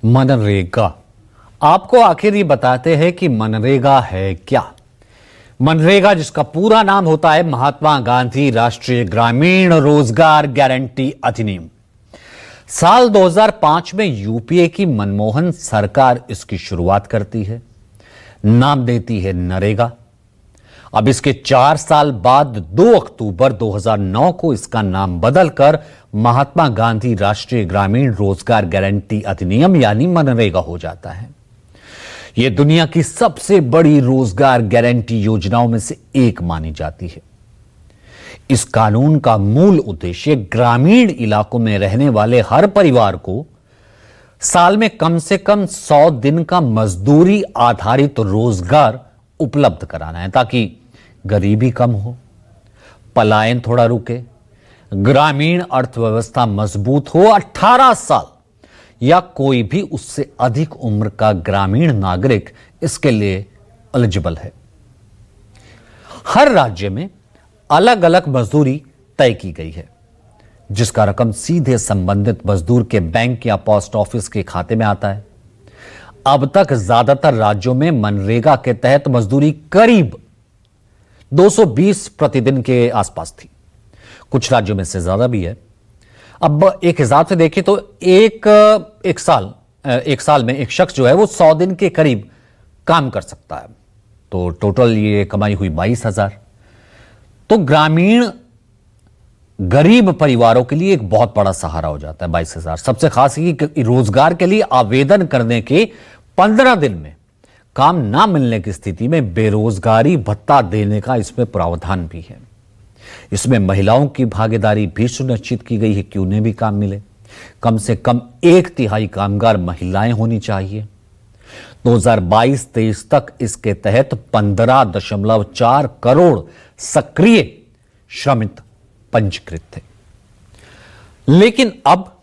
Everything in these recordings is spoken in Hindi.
मनरेगा। आपको आखिर ये बताते हैं कि मनरेगा है क्या। मनरेगा, जिसका पूरा नाम होता है महात्मा गांधी राष्ट्रीय ग्रामीण रोजगार गारंटी अधिनियम, साल 2005 में यूपीए की मनमोहन सरकार इसकी शुरुआत करती है। नाम देती है नरेगा। अब इसके 4 साल बाद 2 अक्टूबर 2009 को इसका नाम बदलकर महात्मा गांधी राष्ट्रीय ग्रामीण रोजगार गारंटी अधिनियम यानी मनरेगा हो जाता है। यह दुनिया की सबसे बड़ी रोजगार गारंटी योजनाओं में से एक मानी जाती है। इस कानून का मूल उद्देश्य ग्रामीण इलाकों में रहने वाले हर परिवार को साल में कम से कम 100 दिन का मजदूरी आधारित रोजगार उपलब्ध कराना है, ताकि गरीबी कम हो, पलायन थोड़ा रुके, ग्रामीण अर्थव्यवस्था मजबूत हो। 18 साल या कोई भी उससे अधिक उम्र का ग्रामीण नागरिक इसके लिए एलिजिबल है। हर राज्य में अलग अलग मजदूरी तय की गई है, जिसका रकम सीधे संबंधित मजदूर के बैंक या पोस्ट ऑफिस के खाते में आता है। अब तक ज्यादातर राज्यों में मनरेगा के तहत मजदूरी करीब 220 प्रतिदिन के आसपास थी। कुछ राज्यों में से ज्यादा भी है। अब एक हिसाब से देखें तो एक साल में एक शख्स जो है वो 100 दिन के करीब काम कर सकता है। तो टोटल ये कमाई हुई 22,000। तो ग्रामीण गरीब परिवारों के लिए एक बहुत बड़ा सहारा हो जाता है 22,000। सबसे खास ये कि रोजगार के लिए आवेदन करने के 15 दिन में काम ना मिलने की स्थिति में बेरोजगारी भत्ता देने का इसमें प्रावधान भी है। इसमें महिलाओं की भागीदारी भी सुनिश्चित की गई है कि उन्हें भी काम मिले। कम से कम 1/3 कामगार महिलाएं होनी चाहिए। 2022-23 तक इसके तहत 15.4 करोड़ सक्रिय श्रमिक पंजीकृत थे। लेकिन अब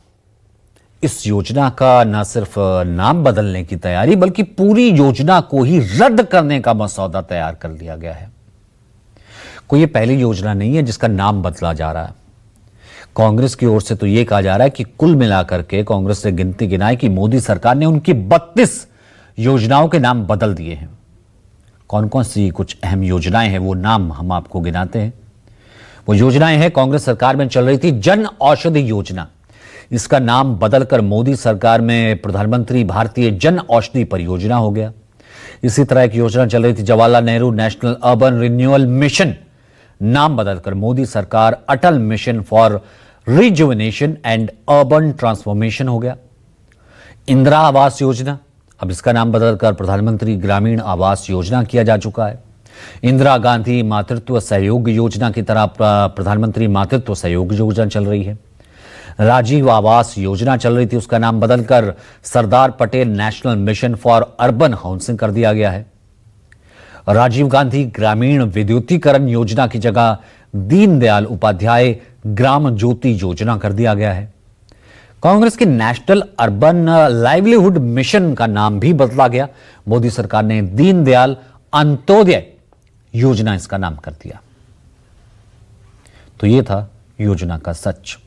इस योजना का न सिर्फ नाम बदलने की तैयारी बल्कि पूरी योजना को ही रद्द करने का मसौदा तैयार कर लिया गया है। कोई ये पहली योजना नहीं है जिसका नाम बदला जा रहा है। कांग्रेस की ओर से तो यह कहा जा रहा है कि कुल मिलाकर के कांग्रेस ने गिनती गिनाई कि मोदी सरकार ने उनकी 32 योजनाओं के नाम बदल दिए हैं। कौन कौन सी कुछ अहम योजनाएं हैं वो नाम हम आपको गिनाते हैं। वो योजनाएं हैं, कांग्रेस सरकार में चल रही थी जन औषधि योजना, इसका नाम बदलकर मोदी सरकार में प्रधानमंत्री भारतीय जन औषधि परियोजना हो गया। इसी तरह एक योजना चल रही थी Jawaharlal Nehru national urban renewal mission, नाम बदलकर मोदी सरकार Atal mission for rejuvenation and urban transformation हो गया। इंदिरा आवास योजना, अब इसका नाम बदलकर प्रधानमंत्री ग्रामीण आवास योजना किया जा चुका है। इंदिरा गांधी मातृत्व सहयोग योजना की तरह प्रधानमंत्री मातृत्व सहयोग योजना चल रही है। राजीव आवास योजना चल रही थी, उसका नाम बदलकर Sardar Patel national mission for urban housing कर दिया गया है। राजीव गांधी ग्रामीण विद्युतीकरण योजना की जगह दीनदयाल उपाध्याय ग्राम ज्योति योजना कर दिया गया है। कांग्रेस के नेशनल अर्बन लाइवलीहुड मिशन का नाम भी बदला गया। मोदी सरकार ने दीनदयाल अंत्योदय योजना इसका नाम कर दिया। तो यह था योजना का सच।